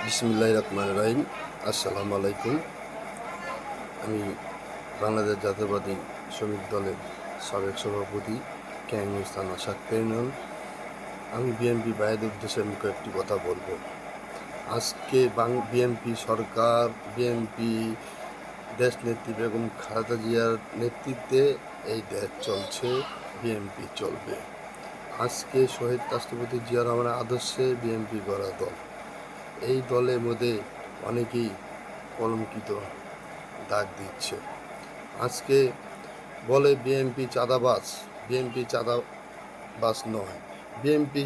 বিসমিল্লাহির রহমানির রহিম। আসসালামু আলাইকুম। আমি বাংলাদেশ জাতীয়বাদী শ্রমিক দলের সাবেক সভাপতি ক্যাঙ্গিস থানা সাতকাইনন। আমি বিএনপি ভাইদের উদ্দেশ্যে মুখে একটি কথা বলবো। আজকে বিএনপি সরকার, বিএনপি দেশ নেত্রী বেগম খালেদা জিয়ার নেতৃত্বে এই দেশ চলছে, বিএনপি চলবে। আজকে শহীদ রাষ্ট্রপতি জিয়া রহমানের আদর্শে বিএনপি গড়া দল। এই দলের মধ্যে অনেকেই কলঙ্কিত দাগ দিচ্ছে। আজকে বলে বিএনপি চাঁদাবাজ। বিএনপি চাঁদাবাজ নয়, বিএনপি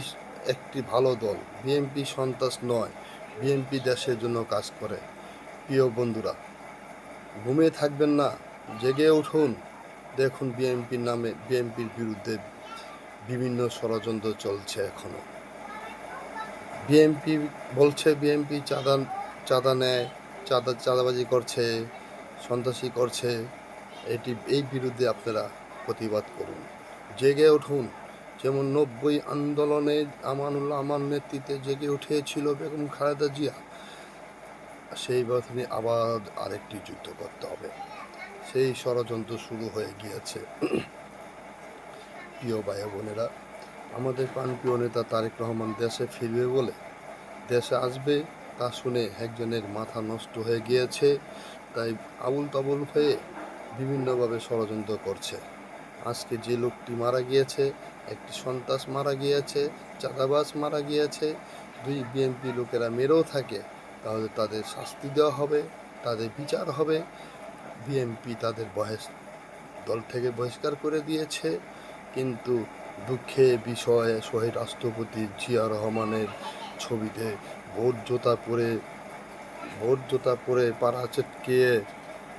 একটি ভালো দল। বিএনপি সন্ত্রাস নয়, বিএনপি দেশের জন্য কাজ করে। প্রিয় বন্ধুরা, ঘুমিয়ে থাকবেন না, জেগে উঠুন। দেখুন বিএনপির নামে, বিএনপির বিরুদ্ধে বিভিন্ন ষড়যন্ত্র চলছে এখনো। বিএনপি বলছে বিএনপি চাঁদা নেয়, চাঁদাবাজি করছে, সন্ত্রাসী করছে। এই বিরুদ্ধে আপনারা প্রতিবাদ করুন, জেগে উঠুন। যেমন 90 আন্দোলনে আমানুল্লাহ আমার নেতৃত্বে জেগে উঠেছিল বেগম খালেদা জিয়া, সেই বছরই আবার আরেকটি যুদ্ধ করতে হবে। সেই ষড়যন্ত্র শুরু হয়ে গিয়েছে। প্রিয় ভাই বোনেরা, আমাদের প্রাণপ্রিয় নেতা তারেক রহমান দেশে ফিরবে বলে, দেশে আসবে তা শুনে একজনের মাথা নষ্ট হয়ে গিয়েছে। তাই আবুল তাবুল হয়ে বিভিন্নভাবে ষড়যন্ত্র করছে। আজকে যে লোকটি মারা গিয়েছে, একটি সন্ত্রাস মারা গিয়েছে, চাঁদাবাজ মারা গিয়েছে। দুই বিএনপি লোকেরা মেরেও থাকে, তাহলে তাদের শাস্তি দেওয়া হবে, তাদের বিচার হবে। বিএনপি তাদের দল থেকে বহিষ্কার করে দিয়েছে। কিন্তু দুঃখের বিষয়ে শহীদ রাষ্ট্রপতি জিয়া রহমানের ছবিতে ভোট জোতা পরে পাড়া চটকিয়ে